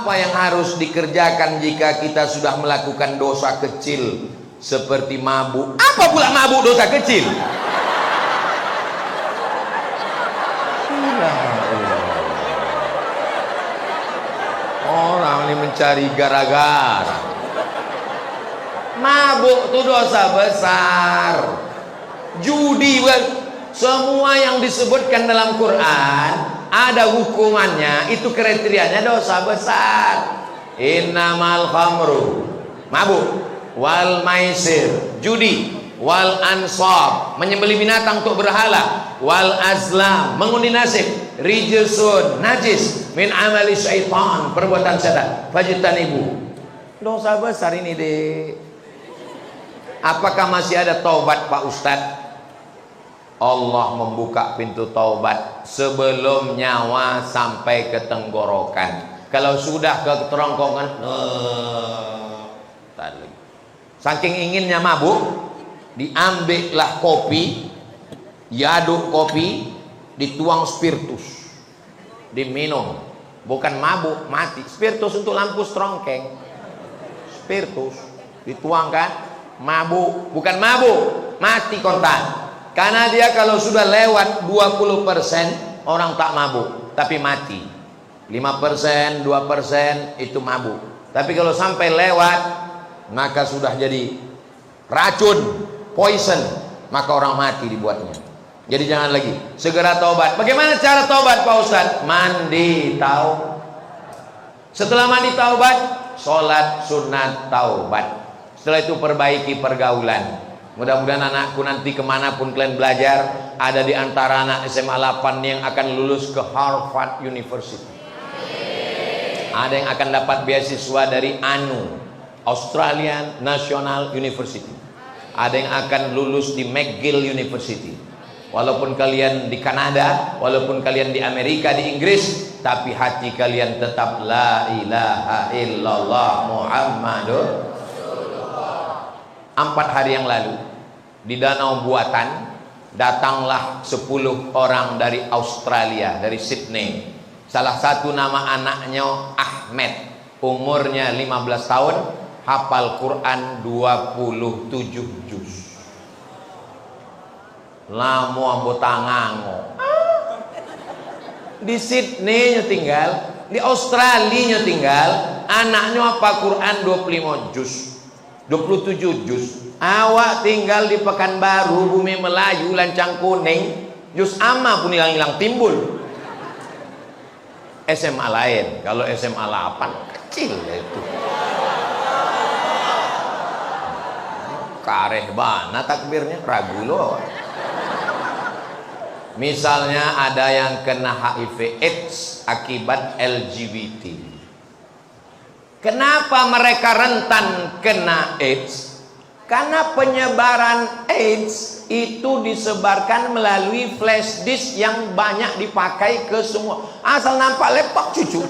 Apa yang harus dikerjakan jika kita sudah melakukan dosa kecil seperti mabuk? Apa pula mabuk dosa kecil? Orang ini mencari gara-gara. Mabuk itu dosa besar. Judi, semua yang disebutkan dalam Quran ada hukumannya, itu kriterianya dosa besar. Innamal khamru, mabuk, wal maisir, judi, wal ansab, menyembelih binatang untuk berhala, wal azlam, mengundi nasib, rijsun, najis, min amali syaitan, perbuatan setan, fajtanibu. Dosa besar ini deh. Apakah masih ada taubat Pak Ustadz? Allah membuka pintu taubat sebelum nyawa sampai ke tenggorokan. Kalau sudah ke kerongkongan, saking inginnya mabuk, diambillah kopi, diaduk kopi, dituang spiritus, diminum. Bukan mabuk, mati. Spiritus untuk lampu strongkeng. Spiritus dituangkan, mabuk, bukan mabuk, mati kontan. Karena dia kalau sudah lewat 20% orang tak mabuk, tapi mati. 5%, 2% itu mabuk. Tapi kalau sampai lewat, maka sudah jadi racun, poison, maka orang mati dibuatnya. Jadi jangan lagi, segera taubat. Bagaimana cara taubat Pak Ustadz? Mandi taubat. Setelah mandi taubat, sholat sunat taubat. Setelah itu perbaiki pergaulan. Mudah-mudahan anakku nanti kemanapun kalian belajar, ada di antara anak SMA 8 yang akan lulus ke Harvard University. Ada yang akan dapat beasiswa dari ANU, Australian National University. Ada yang akan lulus di McGill University. Walaupun kalian di Kanada, walaupun kalian di Amerika, di Inggris, tapi hati kalian tetap la ilaha illallah Muhammadur. 4 hari yang lalu di Danau Buatan datanglah 10 orang dari Australia, dari Sydney. Salah satu nama anaknya Ahmed, umurnya 15 tahun, hafal Quran 27 juz. Lamu anggota ngango. Di Sydney tinggal, di Australia tinggal, anaknya apa Quran 25 juz. 27 juz. Awak tinggal di Pekanbaru, Bumi Melayu, Lancang Kuning, juz amma pun hilang-hilang timbul. SMA lain, kalau SMA 8 kecil itu. Kareh bana takbirnya, ragu loh. Misalnya ada yang kena HIV AIDS akibat LGBT. Kenapa mereka rentan kena AIDS? Karena penyebaran AIDS itu disebarkan melalui flash disk yang banyak dipakai ke semua. Asal nampak lepak, cucu.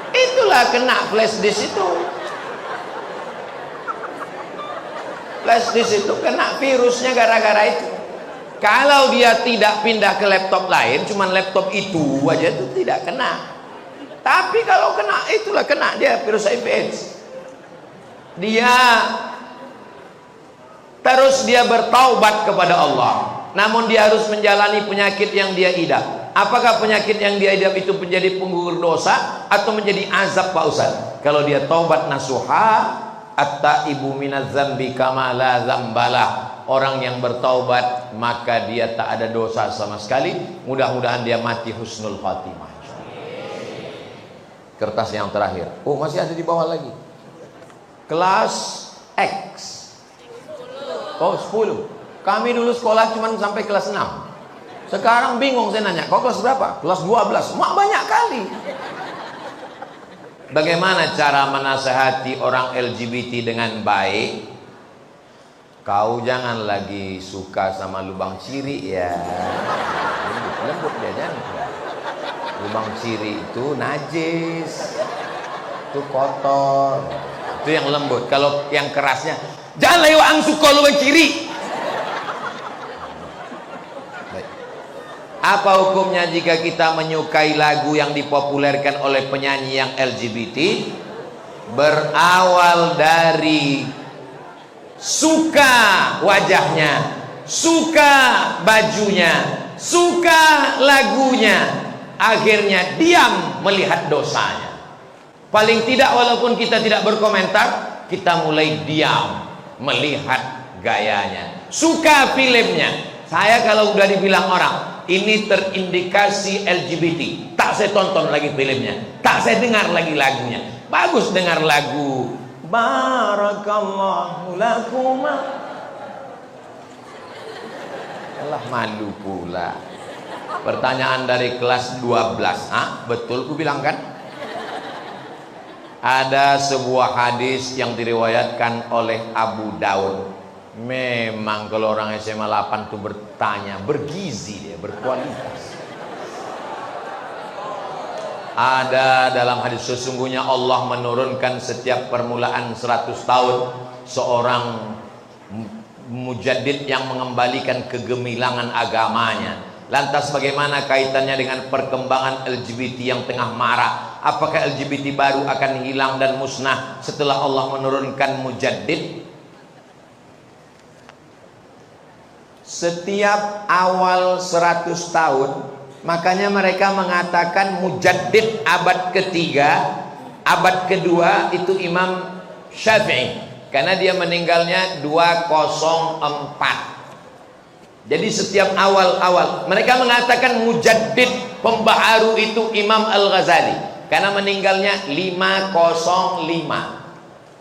Itulah kena flash disk itu. Flash disk itu kena virusnya gara-gara itu. Kalau dia tidak pindah ke laptop lain, cuman laptop itu aja itu tidak kena. Tapi kalau kena, itulah kena dia virus HIV AIDS. Dia terus dia bertaubat kepada Allah. Namun dia harus menjalani penyakit yang dia idap. Apakah penyakit yang dia idap itu menjadi penggugur dosa atau menjadi azab Pak Ustaz? Kalau dia taubat nasuha, at-taibu minaz zambi kama la zambalah. Orang yang bertaubat maka dia tak ada dosa sama sekali. Mudah-mudahan dia mati husnul khatimah. Kertas yang terakhir. Oh, masih ada di bawah lagi. Kelas X. Oh, 10. Kami dulu sekolah cuma sampai kelas 6. Sekarang bingung saya nanya, kau kelas berapa? Kelas 12. Mak banyak kali. Bagaimana cara menasehati orang LGBT dengan baik? Kau jangan lagi suka sama lubang ciri ya. Lembut dia jangan. Lubang ciri itu najis, itu kotor, itu yang lembut. Kalau yang kerasnya, jangan lewat ang suka lubang ciri. Apa hukumnya jika kita menyukai lagu yang dipopulerkan oleh penyanyi yang LGBT? Berawal dari suka wajahnya, suka bajunya, suka lagunya, akhirnya diam melihat dosanya. Paling tidak walaupun kita tidak berkomentar, kita mulai diam melihat gayanya. Suka filmnya. Saya kalau udah dibilang orang ini terindikasi LGBT, tak saya tonton lagi filmnya, tak saya dengar lagi lagunya. Bagus dengar lagu Barakallahu lakuma. Alah, malu pula. Pertanyaan dari kelas 12. Betul ku bilang kan? Ada sebuah hadis yang diriwayatkan oleh Abu Daud. Memang kalau orang SMA 8 tuh bertanya, bergizi dia, berkualitas. Ada dalam hadis, sesungguhnya Allah menurunkan setiap permulaan 100 tahun seorang mujaddid yang mengembalikan kegemilangan agamanya. Lantas bagaimana kaitannya dengan perkembangan LGBT yang tengah marak? Apakah LGBT baru akan hilang dan musnah setelah Allah menurunkan mujaddid? Setiap awal 100 tahun, makanya mereka mengatakan mujaddid abad ketiga, abad kedua itu Imam Syafi'i, karena dia meninggalnya 204. Jadi setiap awal-awal mereka mengatakan mujaddid pembaharu itu Imam Al-Ghazali, karena meninggalnya 505.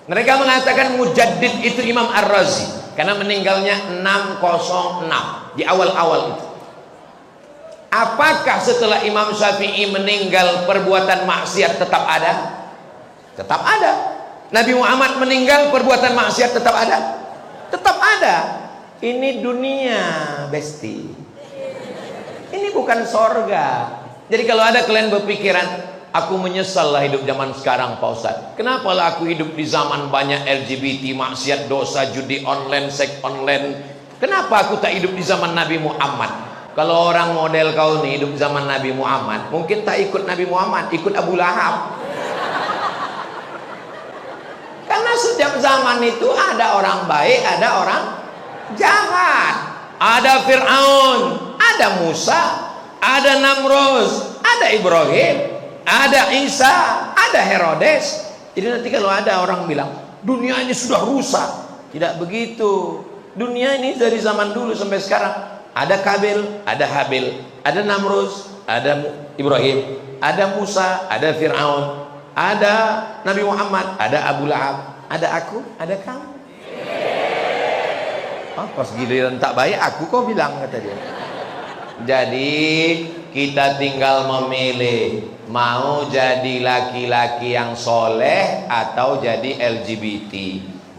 Mereka mengatakan mujaddid itu Imam Ar-Razi, karena meninggalnya 606 di awal-awal itu. Apakah setelah Imam Syafi'i meninggal perbuatan maksiat tetap ada? Tetap ada. Nabi Muhammad meninggal perbuatan maksiat tetap ada? Tetap ada. Ini dunia, besti. Ini bukan sorga. Jadi kalau ada kalian berpikiran, aku menyesal lah hidup zaman sekarang Pak Ustadz. Kenapa lah aku hidup di zaman banyak LGBT, maksiat, dosa, judi online, seks online. Kenapa aku tak hidup di zaman Nabi Muhammad? Kalau orang model kau nih hidup zaman Nabi Muhammad, mungkin tak ikut Nabi Muhammad, ikut Abu Lahab. Karena setiap zaman itu ada orang baik, ada orang jahat. Ada Fir'aun, ada Musa, ada Namrud, ada Ibrahim, ada Isa, ada Herodes. Jadi nanti kalau ada orang bilang dunia ini sudah rusak, tidak begitu. Dunia ini dari zaman dulu sampai sekarang ada Kabil, ada Habil, ada Namrud, ada Ibrahim, ada Musa, ada Fir'aun, ada Nabi Muhammad, ada Abu Lahab, ada aku, ada kamu. Pas giliran tak baik aku kau bilang, kata dia. Jadi kita tinggal memilih mau jadi laki-laki yang soleh atau jadi LGBT,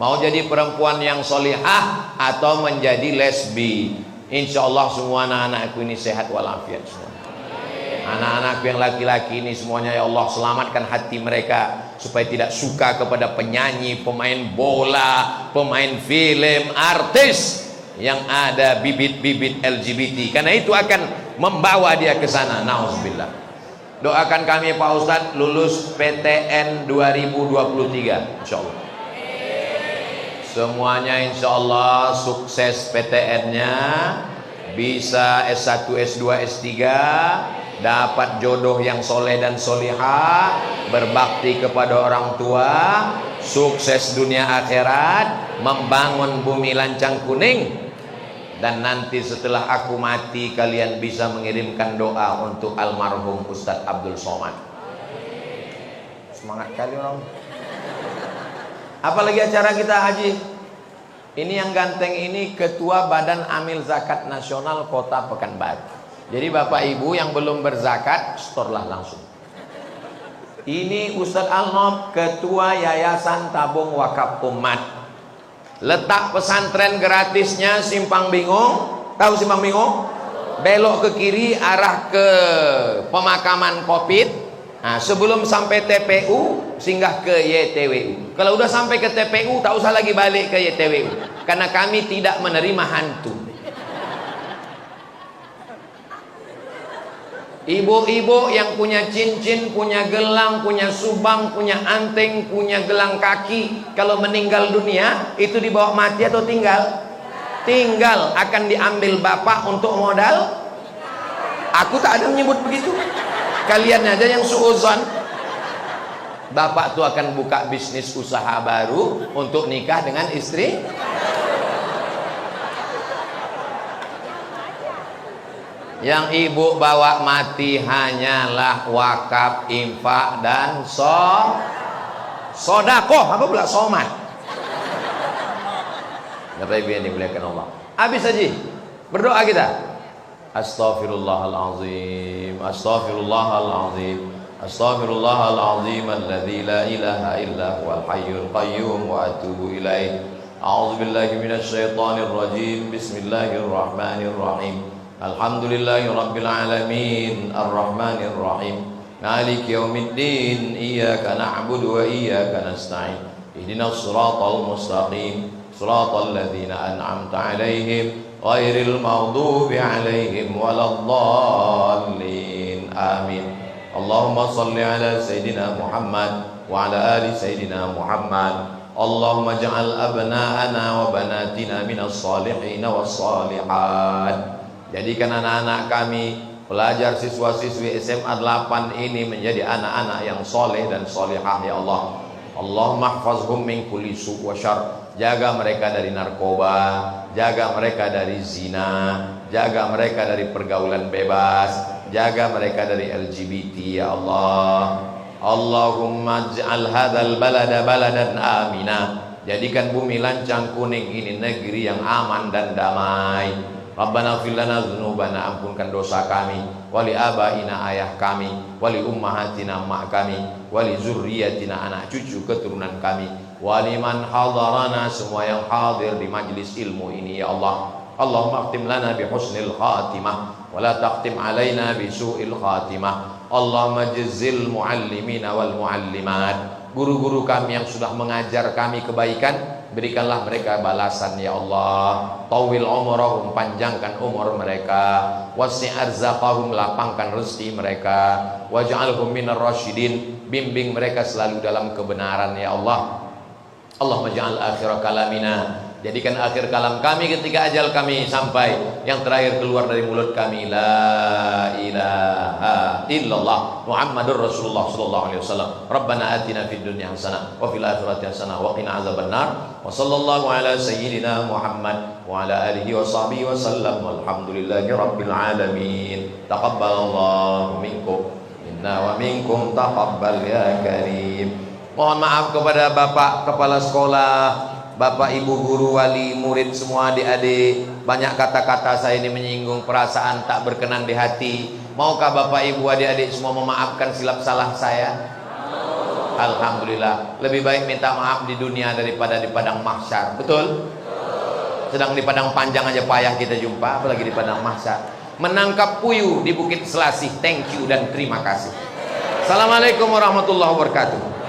mau jadi perempuan yang solihah atau menjadi lesbi. Insya Allah semua anak-anakku ini sehat walafiat semua. Anak-anakku yang laki-laki ini semuanya ya Allah selamatkan hati mereka supaya tidak suka kepada penyanyi, pemain bola, pemain film, artis yang ada bibit-bibit LGBT, karena itu akan membawa dia ke sana. Nauzubillah. Doakan kami Pak Ustadz lulus PTN 2023 insya Allah. Semuanya insya Allah sukses PTN-nya, bisa S1, S2, S3, dapat jodoh yang soleh dan solihah, berbakti kepada orang tua, sukses dunia akhirat, membangun bumi lancang kuning. Dan nanti setelah aku mati kalian bisa mengirimkan doa untuk almarhum Ustadz Abdul Somad. Semangat kali orang. Apalagi acara kita haji. Ini yang ganteng ini Ketua Badan Amil Zakat Nasional Kota Pekanbaru. Jadi Bapak Ibu yang belum berzakat, setorlah langsung. Ini Ustadz Al-Nob, Ketua Yayasan Tabung Wakaf Umat. Letak pesantren gratisnya Simpang Bingung. Tahu Simpang Bingung? Belok ke kiri arah ke pemakaman Kopit. Nah, sebelum sampai TPU singgah ke YTWU. Kalau udah sampai ke TPU tak usah lagi balik ke YTWU, karena kami tidak menerima hantu. Ibu-ibu yang punya cincin, punya gelang, punya subang, punya anting, punya gelang kaki, kalau meninggal dunia itu dibawa mati atau tinggal? Tinggal. Akan diambil bapak untuk modal. Aku tak ada menyebut begitu. Kalian aja yang suuzon. Bapak tuh akan buka bisnis usaha baru untuk nikah dengan istri. Yang ibu bawa mati hanyalah wakaf, infak, dan sodakoh. Apa pula somat? Bapak ibu yang dimuliakan Allah. Habis aja berdoa kita. Astaghfirullahalazim, astaghfirullahalazim, astaghfirullahalazim alladzi la ilaha illa huwal hayyul qayyum wa atubu ilaih. A'udzubillahi minasyaitonir rajim. Bismillahirrahmanirrahim. Alhamdulillahi rabbil alamin, arrahmanir rahim, maliki yaumiddin, iyyaka na'budu wa iyyaka nasta'in, ihdinas siratal mustaqim, siratal ladzina an'amta 'alaihim ghairil maghdubi 'alaihim waladdallin. Amin. Allahumma shalli ala sayidina Muhammad wa ala ali sayidina Muhammad. Allahumma ja'al abna'ana wa banatina minas salihin was salihat. Jadikan anak-anak kami, pelajar siswa-siswi SMA 8 ini menjadi anak-anak yang soleh dan solehah ya Allah. Allahumma hfazhum min kulli su' wa syarr. Jaga mereka dari narkoba, jaga mereka dari zina, jaga mereka dari pergaulan bebas, jaga mereka dari LGBT ya Allah. Allahumma ij'al hadzal balada baladan amina. Jadikan bumi Lancang Kuning ini negeri yang aman dan damai. Rabbana fir lana dzunubana, ampunkan dosa kami, wali abaina ayah kami, wali ummahatina mak kami, wali zurriyatina anak cucu keturunan kami, wali man hadarana, semua yang hadir di majlis ilmu ini ya Allah. Allahumma akhtim lana bi husnil khatimah wa la taqtim alaina bi su'il khatimah. Allahumma jazzil muallimina wal muallimat. Guru-guru kami yang sudah mengajar kami kebaikan, berikanlah mereka balasan ya Allah. Tawil umurahum, panjangkan umur mereka. Wasi' arzaqahum, lapangkan rezeki mereka. Waj'alhum minar rasyidin, bimbing mereka selalu dalam kebenaran ya Allah. Allahumma ja'al akhir kalamina, jadikan akhir kalam kami ketika ajal kami sampai, yang terakhir keluar dari mulut kami, la ilaha illallah Muhammadur Rasulullah sallallahu alaihi wasallam. Rabbana atina fid dunya hasanah wa fil akhirati hasanah wa qina azabannar. Wa sallallahu ala sayyidina Muhammad wa ala alihi wa sahbihi wa sallam. Walhamdulillahi rabbil alamin. Taqabbalallahu minkum minna wa minkum taqabbal ya karim. Mohon maaf kepada Bapak Kepala Sekolah, Bapak Ibu Guru, Wali, Murid, semua adik-adik. Banyak kata-kata saya ini menyinggung perasaan tak berkenan di hati. Maukah Bapak Ibu adik-adik semua memaafkan silap salah saya? Alhamdulillah. Lebih baik minta maaf di dunia daripada di padang mahsyar. Betul? Sedang di padang panjang aja payah kita jumpa, apalagi di padang mahsyar. Menangkap puyuh di Bukit Selasih. Thank you dan terima kasih. Assalamualaikum warahmatullahi wabarakatuh.